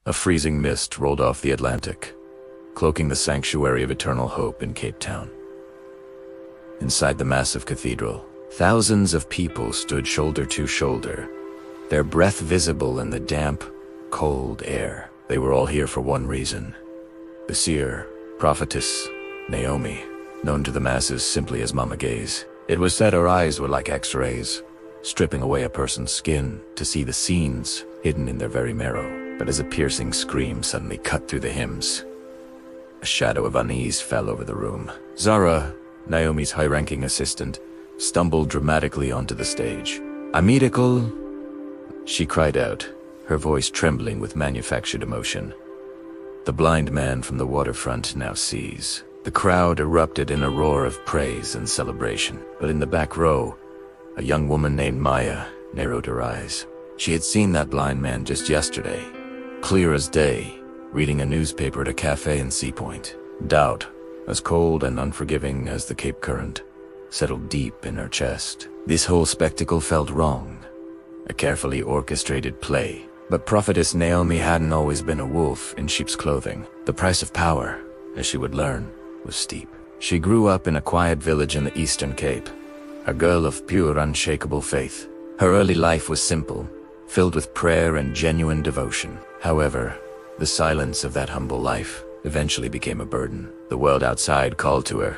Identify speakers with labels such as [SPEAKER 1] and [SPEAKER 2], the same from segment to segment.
[SPEAKER 1] A freezing mist rolled off the Atlantic, cloaking the sanctuary of eternal hope in Cape Town. Inside the massive cathedral, thousands of people stood shoulder to shoulder, their breath visible in the damp, cold air. They were all here for one reason. The seer, prophetess, Naomi, known to the masses simply as Mama Gaze. It was said her eyes were like X-rays, stripping away a person's skin to see the scenes hidden in their very marrow. But as a piercing scream suddenly cut through the hymns, a shadow of unease fell over the room. Zara, Naomi's high-ranking assistant, stumbled dramatically onto the stage. "A miracle," she cried out, her voice trembling with manufactured emotion. The blind man from the waterfront now sees. The crowd erupted in a roar of praise and celebration. But in the back row, a young woman named Maya narrowed her eyes. She had seen that blind man just yesterday, clear as day, reading a newspaper at a cafe in Sea Point. Doubt, as cold and unforgiving as the Cape Current, settled deep in her chest. This whole spectacle felt wrong, a carefully orchestrated play. But prophetess Naomi hadn't always been a wolf in sheep's clothing. The price of power, as she would learn, was steep. She grew up in a quiet village in the Eastern Cape, a girl of pure, unshakable faith. Her early life was simple, filled with prayer and genuine devotion. However, the silence of that humble life eventually became a burden. The world outside called to her,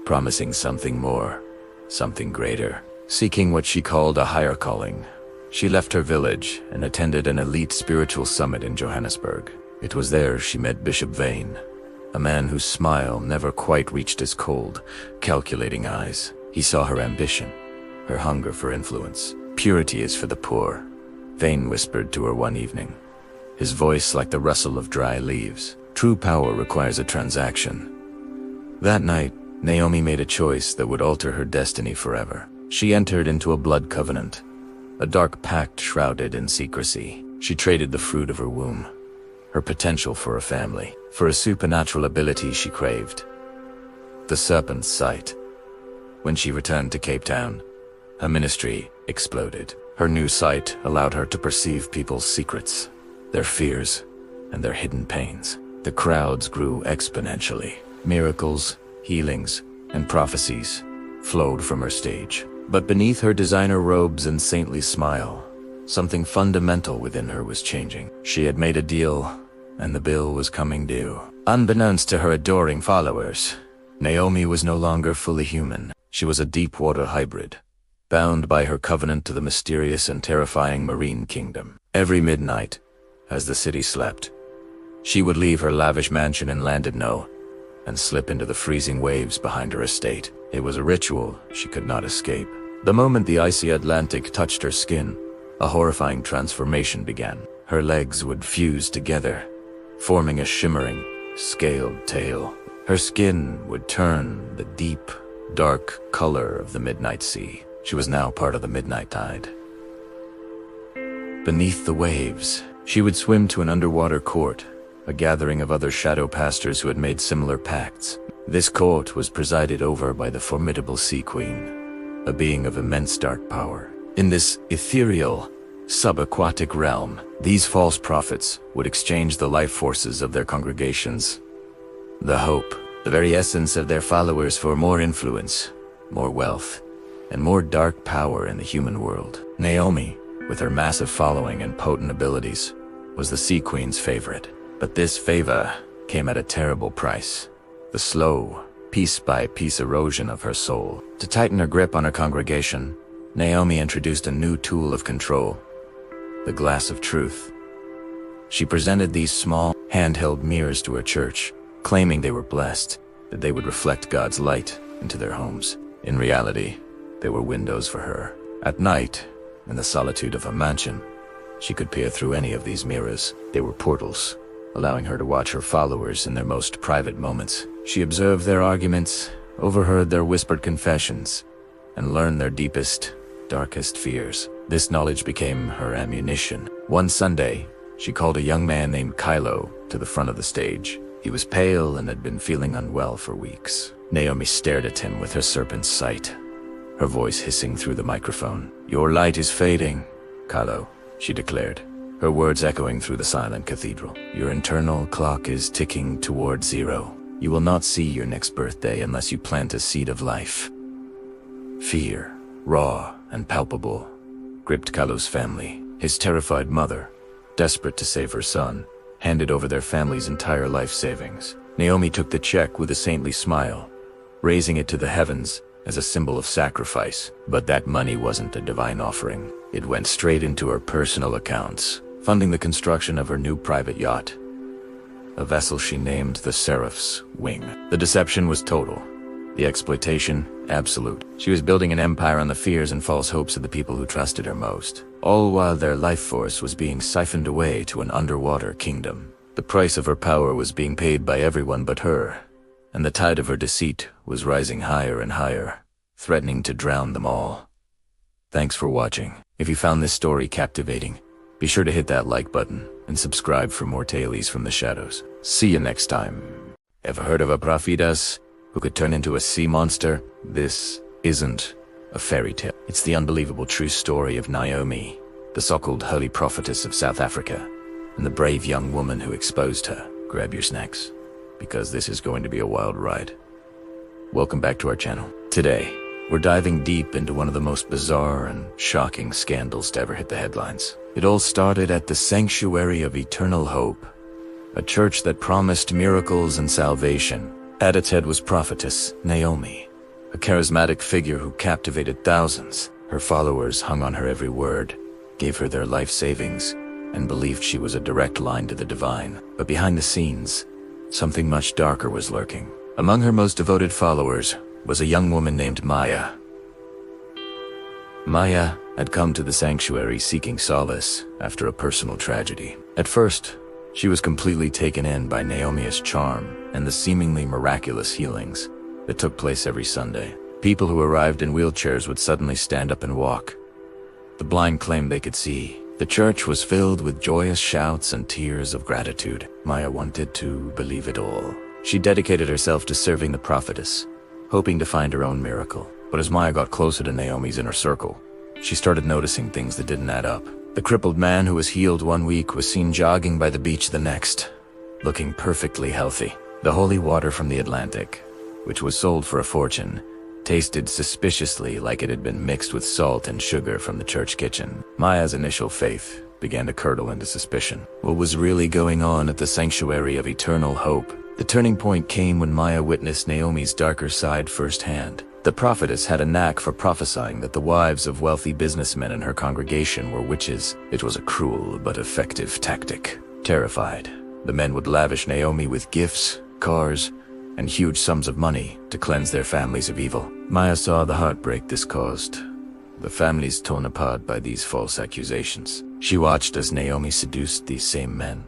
[SPEAKER 1] promising something more, something greater, seeking what she called a higher calling. She left her village and attended an elite spiritual summit in Johannesburg. It was there she met Bishop Vane, a man whose smile never quite reached his cold, calculating eyes. He saw her ambition, her hunger for influence. "Purity is for the poor," Vane whispered to her one evening, his voice like the rustle of dry leaves. "True power requires a transaction." That night, Naomi made a choice that would alter her destiny forever. She entered into a blood covenant, a dark pact shrouded in secrecy. She traded the fruit of her womb, her potential for a family, for a supernatural ability she craved: the serpent's sight. When she returned to Cape Town, her ministry exploded. Her new sight allowed her to perceive people's secrets, their fears, and their hidden pains. The crowds grew exponentially. Miracles, healings, and prophecies flowed from her stage. But beneath her designer robes and saintly smile, something fundamental within her was changing. She had made a deal, and the bill was coming due. Unbeknownst to her adoring followers, Naomi was no longer fully human. She was a deep-water hybrid, bound by her covenant to the mysterious and terrifying marine kingdom. Every midnight, as the city slept, she would leave her lavish mansion in Llandudno and slip into the freezing waves behind her estate. It was a ritual she could not escape. The moment the icy Atlantic touched her skin, a horrifying transformation began. Her legs would fuse together, forming a shimmering, scaled tail. Her skin would turn the deep, dark color of the midnight sea. She was now part of the midnight tide. Beneath the waves, she would swim to an underwater court, a gathering of other shadow pastors who had made similar pacts. This court was presided over by the formidable Sea Queen, a being of immense dark power. In this ethereal, subaquatic realm, these false prophets would exchange the life forces of their congregations, the hope, the very essence of their followers, for more influence, more wealth, and more dark power in the human world. Naomi, with her massive following and potent abilities, was the Sea Queen's favorite. But this favor came at a terrible price: the slow, piece-by-piece erosion of her soul. To tighten her grip on her congregation, Naomi introduced a new tool of control: the glass of truth. She presented these small, handheld mirrors to her church, claiming they were blessed, that they would reflect God's light into their homes. In reality, they were windows for her. At night, in the solitude of her mansion, she could peer through any of these mirrors. They were portals, allowing her to watch her followers in their most private moments. She observed their arguments, overheard their whispered confessions, and learned their deepest, darkest fears. This knowledge became her ammunition. One Sunday, she called a young man named Kylo to the front of the stage. He was pale and had been feeling unwell for weeks. Naomi stared at him with her serpent's sight, her voice hissing through the microphone. "Your light is fading, Kylo," she declared. her words echoing through the silent cathedral. Your internal clock is ticking toward zero. You will not see your next birthday unless you plant a seed of life. Fear, raw and palpable, gripped Kalu's family. His terrified mother, desperate to save her son, handed over their family's entire life savings. Naomi took the check with a saintly smile, raising it to the heavens as a symbol of sacrifice. But that money wasn't a divine offering. It went straight into her personal accounts, funding the construction of her new private yacht, a vessel she named the Seraph's Wing. The deception was total, the exploitation absolute. She was building an empire on the fears and false hopes of the people who trusted her most, all while their life force was being siphoned away to an underwater kingdom. The price of her power was being paid by everyone but her, and the tide of her deceit was rising higher and higher, threatening to drown them all. Thanks for watching. If you found this story captivating, be sure to hit that like button and subscribe for more tales from the shadows. See you next time. Ever heard of a prophetess who could turn into a sea monster? This isn't a fairy tale. It's the unbelievable true story of Naomi, the so-called holy prophetess of South Africa, and the brave young woman who exposed her. Grab your snacks, because this is going to be a wild ride. Welcome back to our channel. Today, we're diving deep into one of the most bizarre and shocking scandals to ever hit the headlines. It all started at the Sanctuary of Eternal Hope, a church that promised miracles and salvation. At its head was prophetess Naomi, a charismatic figure who captivated thousands. Her followers hung on her every word, gave her their life savings, and believed she was a direct line to the divine. But behind the scenes, something much darker was lurking. Among her most devoted followers was a young woman named Maya. Maya had come to the sanctuary seeking solace after a personal tragedy. At first, she was completely taken in by Naomi's charm and the seemingly miraculous healings that took place every Sunday. People who arrived in wheelchairs would suddenly stand up and walk. The blind claimed they could see. The church was filled with joyous shouts and tears of gratitude. Maya wanted to believe it all. She dedicated herself to serving the prophetess, hoping to find her own miracle. But as Maya got closer to Naomi's inner circle, she started noticing things that didn't add up. The crippled man who was healed one week was seen jogging by the beach the next, looking perfectly healthy. The holy water from the Atlantic, which was sold for a fortune, tasted suspiciously like it had been mixed with salt and sugar from the church kitchen. Maya's initial faith began to curdle into suspicion. What was really going on at the Sanctuary of Eternal Hope? The turning point came when Maya witnessed Naomi's darker side firsthand. The prophetess had a knack for prophesying that the wives of wealthy businessmen in her congregation were witches. It was a cruel but effective tactic. Terrified, the men would lavish Naomi with gifts, cars, and huge sums of money to cleanse their families of evil. Maya saw the heartbreak this caused, the families torn apart by these false accusations. She watched as Naomi seduced these same men,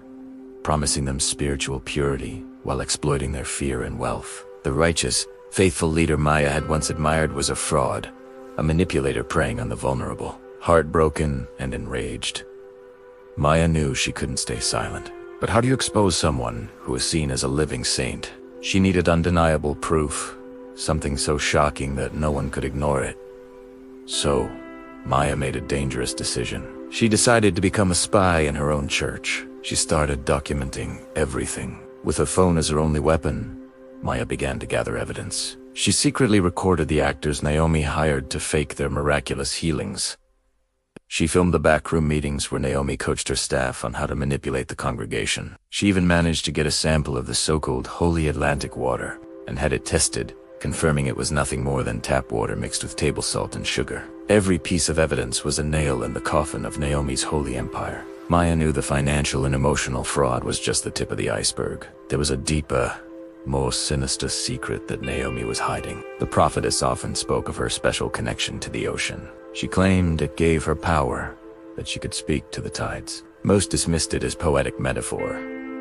[SPEAKER 1] promising them spiritual purity while exploiting their fear and wealth. The righteous, faithful leader Maya had once admired was a fraud, a manipulator preying on the vulnerable. Heartbroken and enraged, Maya knew she couldn't stay silent. But how do you expose someone who is seen as a living saint? She needed undeniable proof, something so shocking that no one could ignore it. So, Maya made a dangerous decision. She decided to become a spy in her own church. She started documenting everything. With her phone as her only weapon, Maya began to gather evidence. She secretly recorded the actors Naomi hired to fake their miraculous healings. She filmed the backroom meetings where Naomi coached her staff on how to manipulate the congregation. She even managed to get a sample of the so-called Holy Atlantic water and had it tested, confirming it was nothing more than tap water mixed with table salt and sugar. Every piece of evidence was a nail in the coffin of Naomi's holy empire. Maya knew the financial and emotional fraud was just the tip of the iceberg. There was a deeper, more sinister secret that Naomi was hiding. The prophetess often spoke of her special connection to the ocean. She claimed it gave her power, that she could speak to the tides. Most dismissed it as poetic metaphor,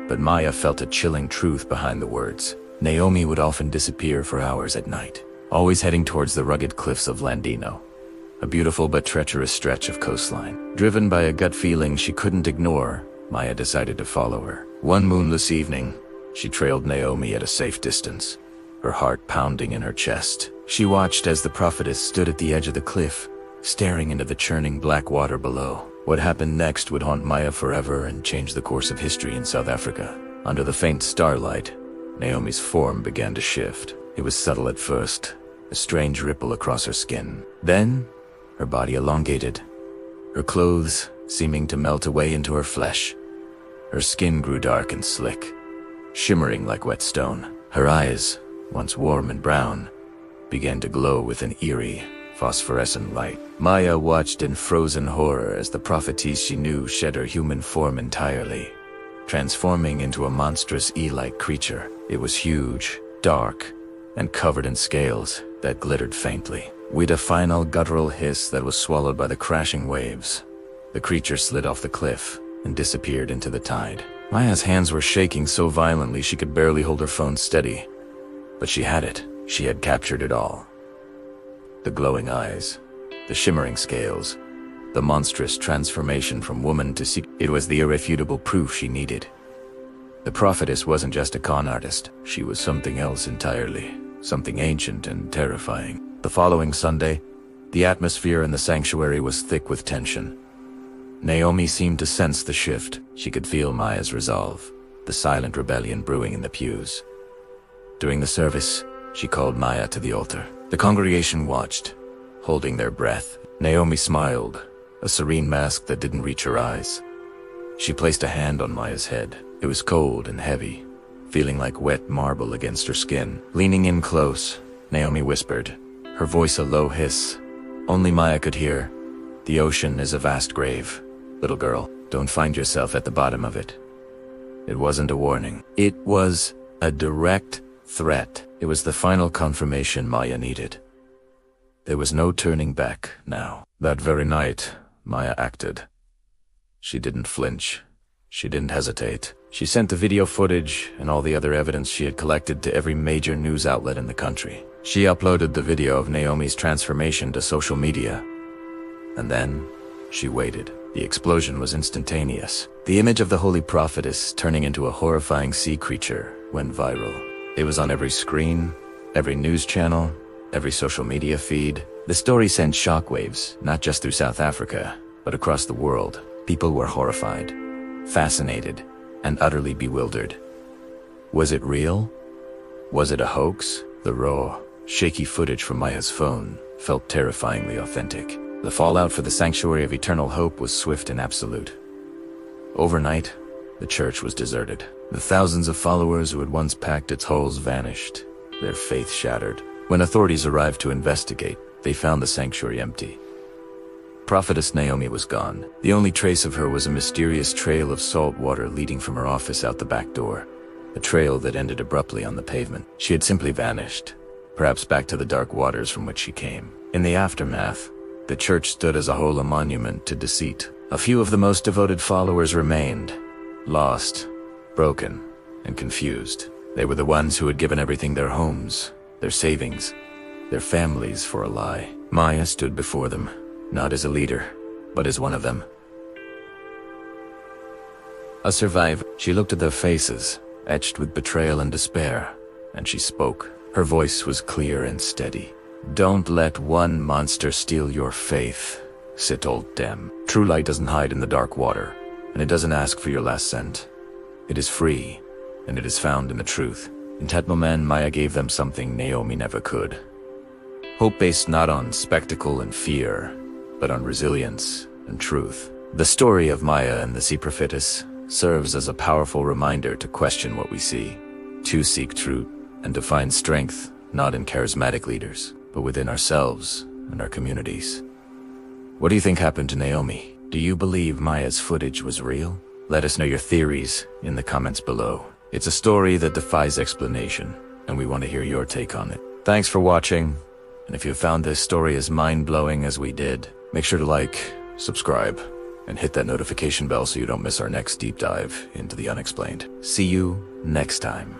[SPEAKER 1] but Maya felt a chilling truth behind the words. Naomi would often disappear for hours at night, always heading towards the rugged cliffs of Landino, a beautiful but treacherous stretch of coastline. Driven by a gut feeling she couldn't ignore, Maya decided to follow her. One moonless evening, she trailed Naomi at a safe distance, her heart pounding in her chest. She watched as the prophetess stood at the edge of the cliff, staring into the churning black water below. What happened next would haunt Maya forever and change the course of history in South Africa. Under the faint starlight, Naomi's form began to shift. It was subtle at first, a strange ripple across her skin. Then, her body elongated, her clothes seeming to melt away into her flesh. Her skin grew dark and slick, shimmering like wet stone. Her eyes, once warm and brown, began to glow with an eerie, phosphorescent light. Maya watched in frozen horror as the prophetess she knew shed her human form entirely, transforming into a monstrous eel-like creature. It was huge, dark, and covered in scales that glittered faintly. With a final guttural hiss that was swallowed by the crashing waves, the creature slid off the cliff and disappeared into the tide. Maya's hands were shaking so violently she could barely hold her phone steady. But she had it. She had captured it all. The glowing eyes, the shimmering scales, the monstrous transformation from woman to sea. It was the irrefutable proof she needed. The prophetess wasn't just a con artist. She was something else entirely, something ancient and terrifying. The following Sunday, the atmosphere in the sanctuary was thick with tension. Naomi seemed to sense the shift. She could feel Maya's resolve, the silent rebellion brewing in the pews. During the service, she called Maya to the altar. The congregation watched, holding their breath. Naomi smiled, a serene mask that didn't reach her eyes. She placed a hand on Maya's head. It was cold and heavy, feeling like wet marble against her skin. Leaning in close, Naomi whispered, her voice a low hiss. Only Maya could hear. The ocean is a vast grave. Little girl, don't find yourself at the bottom of it. It wasn't a warning. It was a direct threat. It was the final confirmation Maya needed. There was no turning back now. That very night, Maya acted. She didn't flinch. She didn't hesitate. She sent the video footage and all the other evidence she had collected to every major news outlet in the country. She uploaded the video of Naomi's transformation to social media. And then, she waited. The explosion was instantaneous. The image of the holy prophetess turning into a horrifying sea creature went viral. It was on every screen, every news channel, every social media feed. The story sent shockwaves, not just through South Africa, but across the world. People were horrified, fascinated, and utterly bewildered. Was it real? Was it a hoax? The raw, shaky footage from Maya's phone felt terrifyingly authentic. The fallout for the Sanctuary of Eternal Hope was swift and absolute. Overnight, the church was deserted. The thousands of followers who had once packed its halls vanished, their faith shattered. When authorities arrived to investigate, they found the sanctuary empty. Prophetess Naomi was gone. The only trace of her was a mysterious trail of salt water leading from her office out the back door, a trail that ended abruptly on the pavement. She had simply vanished, perhaps back to the dark waters from which she came. In the aftermath, the church stood as a whole a monument to deceit. A few of the most devoted followers remained, lost, broken, and confused. They were the ones who had given everything, their homes, their savings, their families, for a lie. Maya stood before them, not as a leader, but as one of them. A survivor. She looked at their faces, etched with betrayal and despair, and she spoke. Her voice was clear and steady. Don't let one monster steal your faith, sit old dem. True light doesn't hide in the dark water, and it doesn't ask for your last cent. It is free, and it is found in the truth. In that moment, Maya gave them something Naomi never could. Hope based not on spectacle and fear, but on resilience and truth. The story of Maya and the Sea Prophetess serves as a powerful reminder to question what we see, to seek truth, and to find strength not in charismatic leaders, but within ourselves and our communities. What do you think happened to Naomi? Do you believe Maya's footage was real? Let us know your theories in the comments below. It's a story that defies explanation, and we want to hear your take on it. Thanks for watching, and if you found this story as mind-blowing as we did, make sure to like, subscribe, and hit that notification bell so you don't miss our next deep dive into the unexplained. See you next time.